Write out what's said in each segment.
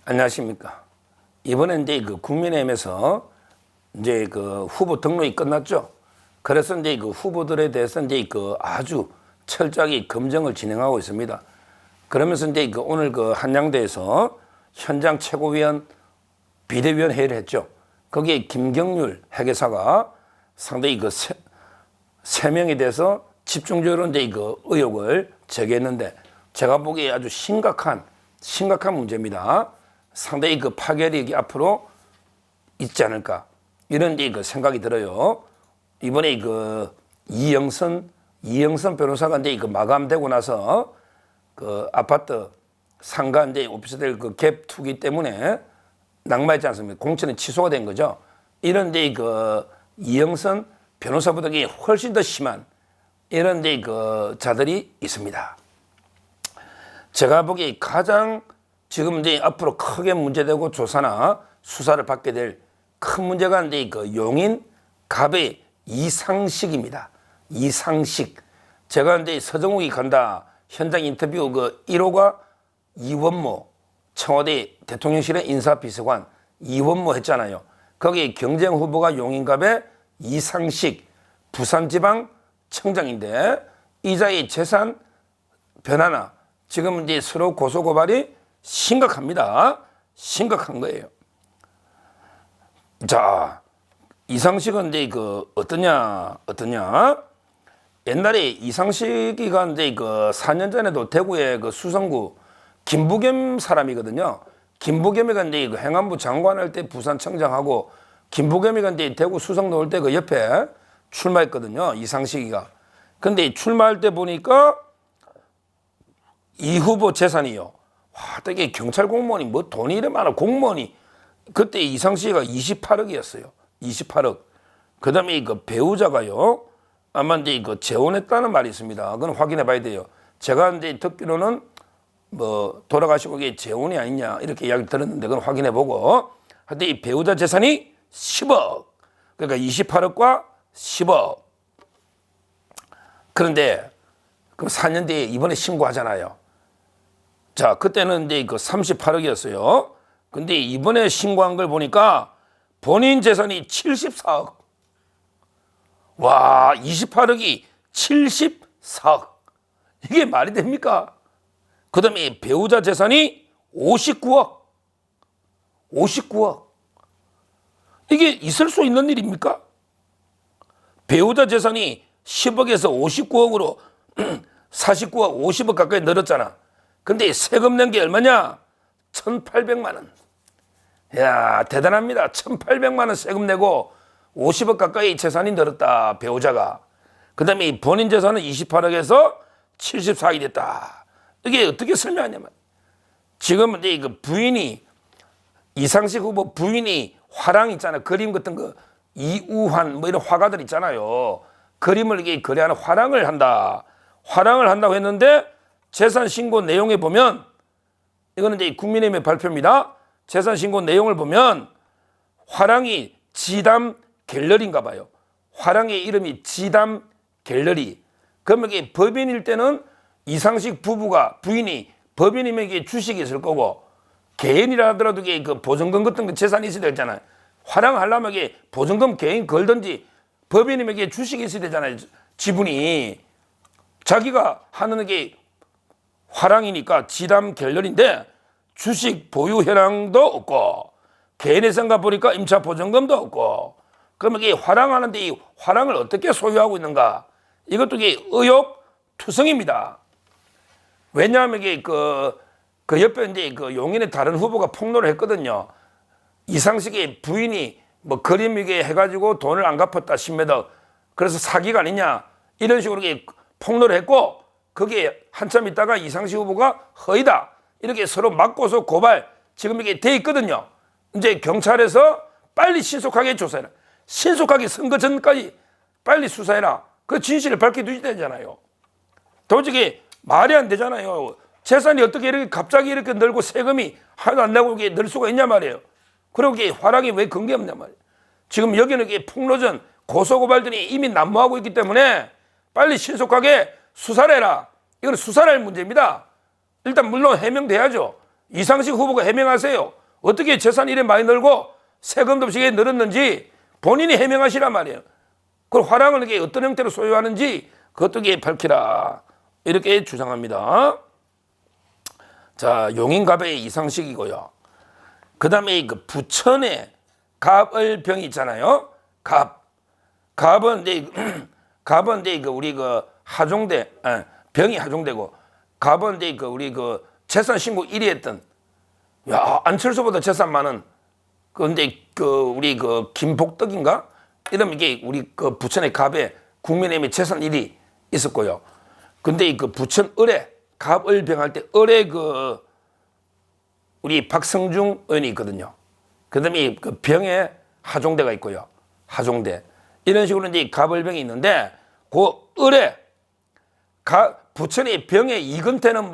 안녕하십니까. 이번에 이제 그 국민의힘에서 이제 그 후보 등록이 끝났죠. 그래서 이제 그 후보들에 대해서 이제 그 아주 철저하게 검증을 진행하고 있습니다. 그러면서 이제 그 오늘 그 한양대에서 현장 최고위원 비대위원 회의를 했죠. 거기에 김경률 회계사가 상당히 그 세 명에 대해서 집중적으로 이제 그 의혹을 제기했는데 제가 보기에 아주 심각한 문제입니다. 상당히 그 파괴력이 앞으로 있지 않을까 이런 그 생각이 들어요. 이번에 그 이영선 변호사가 이제 그 마감되고 나서 그 아파트 상가 이제 오피스텔 그 갭 투기 때문에 낙마했지 않습니까? 공천이 취소가 된 거죠. 이런 데 그 이영선 변호사보다 훨씬 더 심한 이런 데 그 자들이 있습니다. 제가 보기에 가장 지금 이제 앞으로 크게 문제되고 조사나 수사를 받게 될 큰 문제가 이제 그 용인 갑의 이상식입니다. 이상식. 제가 이제 서정욱이 간다 현장 인터뷰 그 1호가 이원모 청와대 대통령실의 인사비서관 이원모 했잖아요. 거기 경쟁 후보가 용인갑의 이상식 부산지방청장인데 이자의 재산 변화나 지금 이제 서로 고소고발이 심각합니다. 심각한 거예요. 자, 이상식은 이제 그 어떠냐? 옛날에 이상식이가 이제 그 4년 전에도 대구의 그 수성구 김부겸 사람이거든요. 김부겸이가 이제 그 행안부 장관할 때 부산청장하고 김부겸이가 이제 대구 수성 놓을 때 그 옆에 출마했거든요. 이상식이가. 근데 출마할 때 보니까 이 후보 재산이요. 와, 되게 경찰 공무원이 뭐 돈이 이래 많아 공무원이 그때 이상식이가 28억이었어요. 28억. 그다음에 그 배우자가요. 아마 이제 그 재혼했다는 말이 있습니다. 그건 확인해 봐야 돼요. 제가 이제 듣기로는 뭐 돌아가시고 이게 재혼이 아니냐 이렇게 이야기 들었는데 그건 확인해 보고 하여튼 이 배우자 재산이 10억. 그러니까 28억과 10억. 그런데 그 4년 뒤에 이번에 신고하잖아요. 자, 그때는 이제 그 38억이었어요. 근데 이번에 신고한 걸 보니까 본인 재산이 74억. 와, 28억이 74억. 이게 말이 됩니까? 그 다음에 배우자 재산이 59억. 59억. 이게 있을 수 있는 일입니까? 배우자 재산이 10억에서 59억으로 49억, 50억 가까이 늘었잖아. 근데 세금 낸 게 얼마냐? 1,800만 원. 야, 대단합니다. 1,800만 원 세금 내고 50억 가까이 재산이 늘었다. 배우자가. 그 다음에 본인 재산은 28억에서 74억이 됐다. 이게 어떻게 설명하냐면 지금 이제 그 부인이 이상식 후보 부인이 화랑 있잖아요. 그림 같은 거 이우환 뭐 이런 화가들 있잖아요. 그림을 이게 거래하는 화랑을 한다. 화랑을 한다고 했는데 재산 신고 내용에 보면 이거는 이제 국민의힘의 발표입니다. 재산 신고 내용을 보면 화랑이 지담 갤러리인가 봐요. 화랑의 이름이 지담 갤러리. 그러면 이게 법인일 때는 이상식 부부가 부인이 법인임에게 주식이 있을 거고 개인이라 하더라도 이게 그 보증금 같은 거 재산이 있어야 되잖아요. 화랑하려면 이게 보증금 개인 걸든지 법인임에게 주식이 있어야 되잖아요. 지분이. 자기가 하는 게 화랑이니까 지담 갤러리인데 주식 보유 현황도 없고 개인의 생각 보니까 임차 보증금도 없고 그러면 이게 화랑하는데 이 화랑을 어떻게 소유하고 있는가? 이것도 이게 의혹 투성입니다. 왜냐하면 이게 그 옆에 이제 그 용인의 다른 후보가 폭로를 했거든요. 이상식의 부인이 뭐 그림 이게 해가지고 돈을 안 갚았다 10매덕. 그래서 사기가 아니냐 이런 식으로 이게 폭로를 했고 거기에 한참 있다가 이상식 후보가 허위다 이렇게 서로 맞고서 고발 지금 이게 돼 있거든요. 이제 경찰에서 빨리 신속하게 조사해라. 신속하게 선거 전까지 빨리 수사해라. 그 진실을 밝혀두셔야 되잖아요. 도저히 말이 안 되잖아요. 재산이 어떻게 이렇게 갑자기 이렇게 늘고 세금이 하나도 안 내고 이게 늘 수가 있냐 말이에요. 그리고 이게 화랑이 왜 근거 없냐 말이에요. 지금 여기는 이게 폭로전 고소고발들이 이미 난무하고 있기 때문에 빨리 신속하게 수사를 해라. 이건 수사를 할 문제입니다. 일단 물론 해명돼야죠. 이상식 후보가 해명하세요. 어떻게 재산 이래 많이 늘고 세금도 없이 늘었는지 본인이 해명하시란 말이에요. 그 화랑을 이게 어떤 형태로 소유하는지 그것도 밝히라. 이렇게 주장합니다. 자, 용인갑의 이상식이고요. 그 다음에 그 부천의 갑을병이 있잖아요. 갑은 이제 우리 그 하종대, 병이 하종되고 갑은 이제 우리 그 재산 신고 1위 했던, 야, 안철수보다 재산 많은, 근데 우리 김복덕인가? 이러면 이게 우리 부천의 갑에 국민의힘의 재산 1위 있었고요. 근데 부천 을에 갑을병 할 때 을에 우리 박성중 의원이 있거든요. 그 다음에 병에 하종대가 있고요. 하종대. 이런 식으로 이제 갑을병이 있는데, 그 을에 부천의 병에 이근태는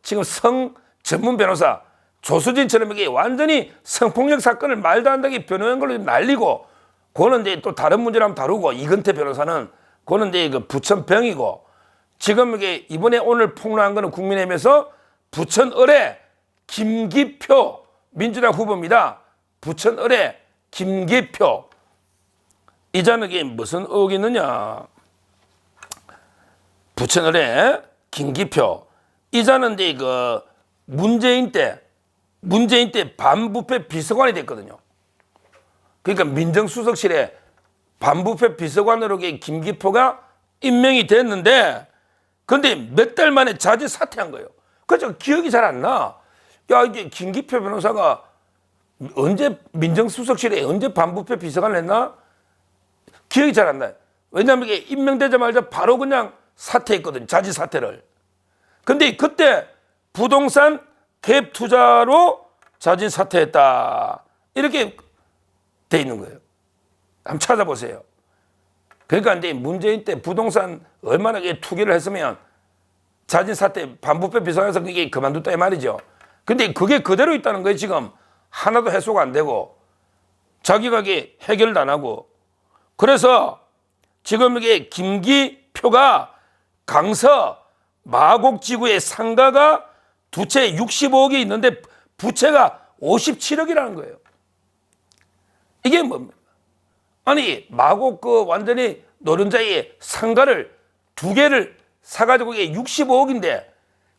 지금 성 전문 변호사 조수진처럼 이게 완전히 성폭력 사건을 말도 안 되게 변호한 걸로 날리고, 그거는 이제 또 다른 문제랑 다루고, 이근태 변호사는 그거는 이제 부천병이고, 지금 이게 이번에 오늘 폭로한 거는 국민의힘에서 부천을의 김기표 민주당 후보입니다. 부천을의 김기표. 이자는 이게 무슨 의혹이 있느냐? 부천을의 김기표. 이자는 이제 문재인 때 반부패 비서관이 됐거든요. 그러니까 민정수석실에 반부패 비서관으로 김기표가 임명이 됐는데, 근데 몇 달 만에 자진 사퇴한 거예요. 그래서 기억이 잘 안 나. 야, 이게 김기표 변호사가 언제 민정수석실에 언제 반부패 비서관을 했나? 기억이 잘 안 나요. 왜냐하면 이게 임명되자마자 바로 그냥 사퇴했거든요. 자진 사퇴를. 근데 그때 부동산 갭 투자로 자진 사퇴했다. 이렇게 돼 있는 거예요. 한번 찾아보세요. 그러니까 이제 문재인 때 부동산 얼마나 투기를 했으면 자진 사퇴 반부패 비서관에서 그게 그만뒀다 이 말이죠. 근데 그게 그대로 있다는 거예요. 지금 하나도 해소가 안 되고 자기가 이게 해결도 안 하고. 그래서 지금 이게 김기표가 강서 마곡지구의 상가가 두 채 65억이 있는데 부채가 57억이라는 거예요. 이게 뭡니까? 아니, 마곡 완전히 노른자의 상가를 두 개를 사가지고 이게 65억인데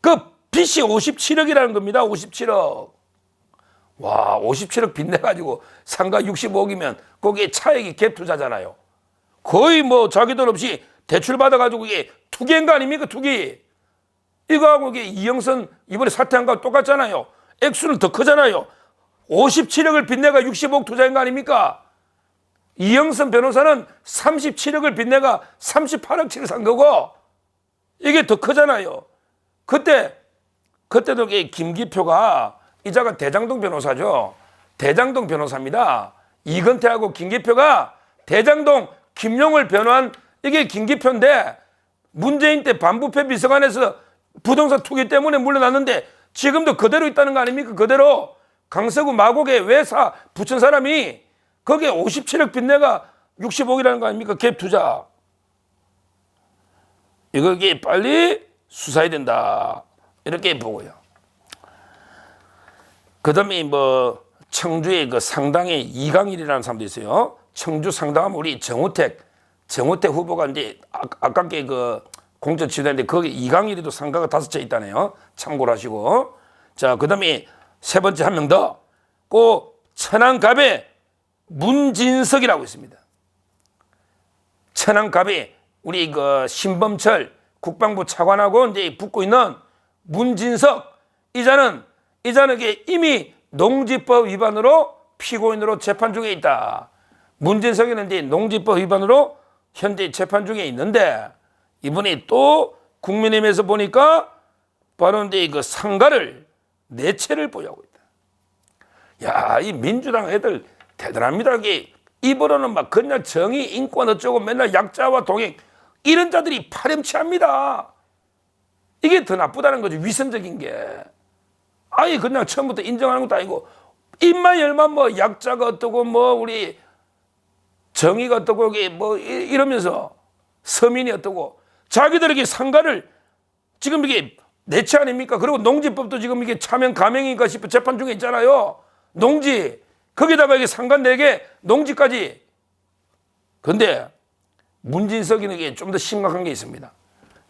그 빚이 57억이라는 겁니다. 57억. 와, 57억 빚 내가지고 상가 65억이면 거기에 차액이 갭 투자잖아요. 거의 자기 돈 없이 대출 받아가지고 이게 투기한 거 아닙니까? 투기. 이거하고 이게 이영선 이번에 사퇴한 거하고 똑같잖아요. 액수는 더 크잖아요. 57억을 빚내가 65억 투자한 거 아닙니까? 이영선 변호사는 37억을 빚내가 38억치를 산 거고 이게 더 크잖아요. 그때도 김기표가 이자가 대장동 변호사죠. 대장동 변호사입니다. 이근태하고 김기표가 대장동 김용을 변호한 이게 김기표인데 문재인 때 반부패 비서관에서 부동산 투기 때문에 물러났는데 지금도 그대로 있다는 거 아닙니까? 그대로 강서구 마곡에 외사 부천 사람이 거기에 57억 빚내가 60억이라는 거 아닙니까? 갭 투자. 이게 빨리 수사해야 된다. 이렇게 보고요. 그 다음에 청주의 상당의 이강일이라는 사람도 있어요. 청주 상당하면 우리 정우택 후보가 이제 아깝게 공천 지도했는데 거기 이강일이도 상가가 5채 있다네요. 참고를 하시고. 자, 그 다음에 세 번째 한 명 더. 천안갑에 문진석이라고 있습니다. 천안갑에 우리 신범철 국방부 차관하고 이제 붙고 있는 문진석 이자는 이미 농지법 위반으로 피고인으로 재판 중에 있다. 문진석이는 이제 농지법 위반으로 현재 재판 중에 있는데 이번에 또 국민의힘에서 보니까 바로 이제 상가를 4채를 보유하고 있다. 야, 이 민주당 애들 대단합니다. 입으로는 막 그냥 정의, 인권 어쩌고 맨날 약자와 동행 이런 자들이 파렴치합니다. 이게 더 나쁘다는 거죠. 위선적인 게. 아예 그냥 처음부터 인정하는 것도 아니고 입만 열면 약자가 어떠고 우리 정의가 어떠고 이러면서 서민이 어떠고 자기들에게 상가를 지금 이게 내치 아닙니까? 그리고 농지법도 지금 이게 차명 가명인가 싶어 재판 중에 있잖아요. 농지 거기다가 이게 상간 4개 농지까지. 근데 문진석이는 이게 좀 더 심각한 게 있습니다.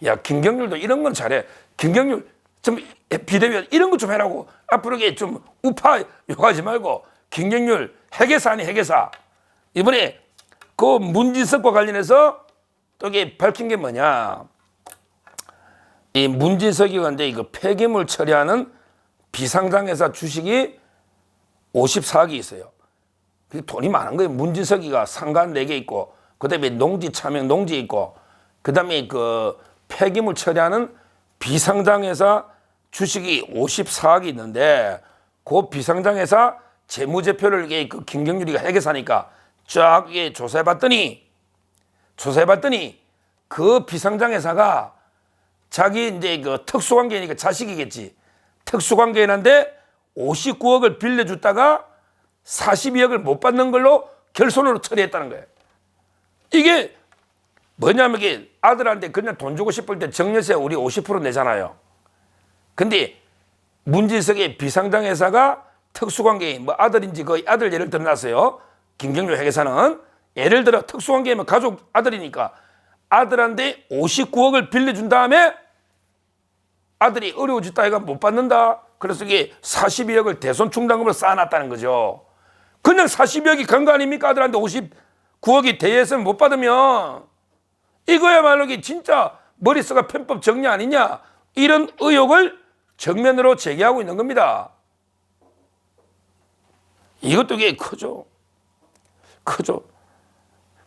야, 김경률도 이런 건 잘해. 김경률 좀 비대위원 이런 거 좀 해라고. 앞으로 이게 좀 우파 욕하지 말고 김경률 핵외사 아니 핵외사. 이번에 그 문진석과 관련해서 또 이게 밝힌 게 뭐냐. 이 문진석이 근데 이거 폐기물 처리하는 비상장회사 주식이 54억이 있어요. 돈이 많은 거예요. 문진석이가 상간 4개 있고, 그 다음에 농지 차명 농지 있고, 그 다음에 그 폐기물 처리하는 비상장회사 주식이 54억이 있는데, 그 비상장회사 재무제표를 이게 그 김경률이가 핵외사니까 쫙 이게 조사해봤더니 그 비상장회사가 자기 이제 그 특수관계니까 자식이겠지. 특수관계인한테 59억을 빌려줬다가 42억을 못 받는 걸로 결손으로 처리했다는 거예요. 이게 뭐냐면 이게 아들한테 그냥 돈 주고 싶을 때 정년세 우리 50% 내잖아요. 근데 문진석의 비상장회사가 특수관계인 뭐 아들인지 그 아들 예를 들어놨어요. 김경률 회계사는 예를 들어 특수관계면 가족 아들이니까 아들한테 59억을 빌려준 다음에 아들이 어려워졌다 해가 못 받는다. 그래서 이게 42억을 대손 충당금으로 쌓아놨다는 거죠. 그냥 42억이 간 거 아닙니까? 아들한테 59억이 대예선 못 받으면 이거야말로 진짜 머릿속가 편법 정리 아니냐. 이런 의혹을 정면으로 제기하고 있는 겁니다. 이것도 이게 크죠.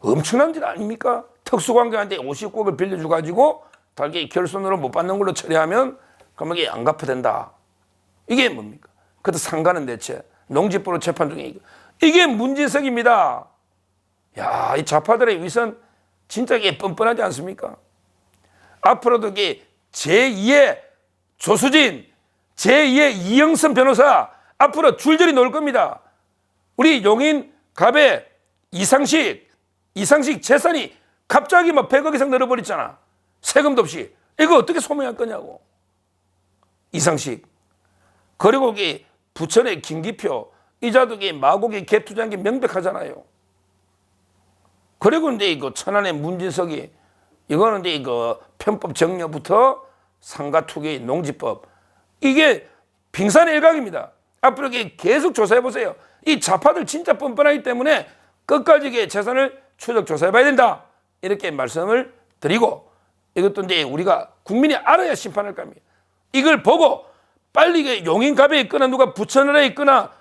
엄청난 일 아닙니까? 특수관계한테 59억을 빌려줘가지고 달게 결손으로 못 받는 걸로 처리하면 그러면 이게 안 갚아된다. 이게 뭡니까? 그것도 상가는 대체 농지법으로 재판 중에 이게 문진석입니다. 야, 이 좌파들의 위선 진짜 이게 뻔뻔하지 않습니까? 앞으로도 이게 제2의 조수진, 제2의 이영선 변호사 앞으로 줄줄이 나올 겁니다. 우리 용인 갑의 이상식 재산이 갑자기 막 100억 이상 늘어버렸잖아. 세금도 없이. 이거 어떻게 소명할 거냐고. 이상식. 그리고 이게 부천의 김기표 이자도 마곡의 갭 투자한 게 명백하잖아요. 그리고 이제 이거 천안의 문진석이 이거는 이제 이거 편법 정려부터 상가 투기 농지법 이게 빙산의 일각입니다. 앞으로 이게 계속 조사해 보세요. 이 좌파들 진짜 뻔뻔하기 때문에 끝까지 이게 재산을 추적 조사해 봐야 된다. 이렇게 말씀을 드리고 이것도 이제 우리가 국민이 알아야 심판할 겁니다. 이걸 보고 빨리 이게 용인갑에 있거나 누가 부천을에 있거나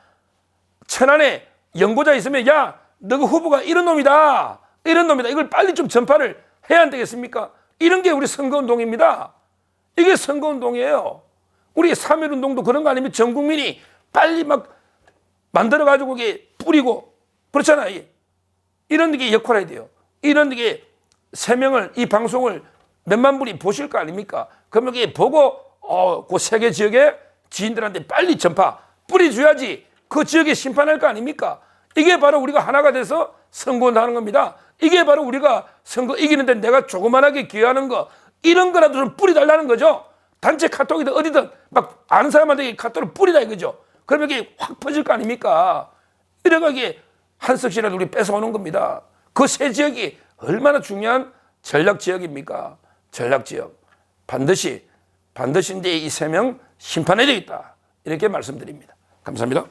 천안에 연고자 있으면 야, 너가 후보가 이런 놈이다. 이걸 빨리 좀 전파를 해야 안 되겠습니까? 이런 게 우리 선거운동입니다. 이게 선거운동이에요. 우리 3.1운동도 그런 거 아니면 전 국민이 빨리 막 만들어가지고 이게 뿌리고 그렇잖아요. 이런 게 역할을 해야 돼요. 이런 게 3명을 이 방송을 몇만 분이 보실 거 아닙니까? 그러면 이게 보고 그 세계 지역의 지인들한테 빨리 전파 뿌려줘야지 그 지역에 심판할 거 아닙니까? 이게 바로 우리가 하나가 돼서 선거운동하는 겁니다. 이게 바로 우리가 선거 이기는데 내가 조그만하게 기여하는 거 이런 거라도 좀 뿌리달라는 거죠. 단체 카톡이든 어디든 막 아는 사람한테 카톡을 뿌리다 이거죠. 그러면 이게 확 퍼질 거 아닙니까? 이래가 이게 한석 씨라도 우리 뺏어오는 겁니다. 그 세 지역이 얼마나 중요한 전략 지역입니까? 전략 지역. 반드시 이제 이 3명 심판해야 되겠다. 이렇게 말씀드립니다. 감사합니다.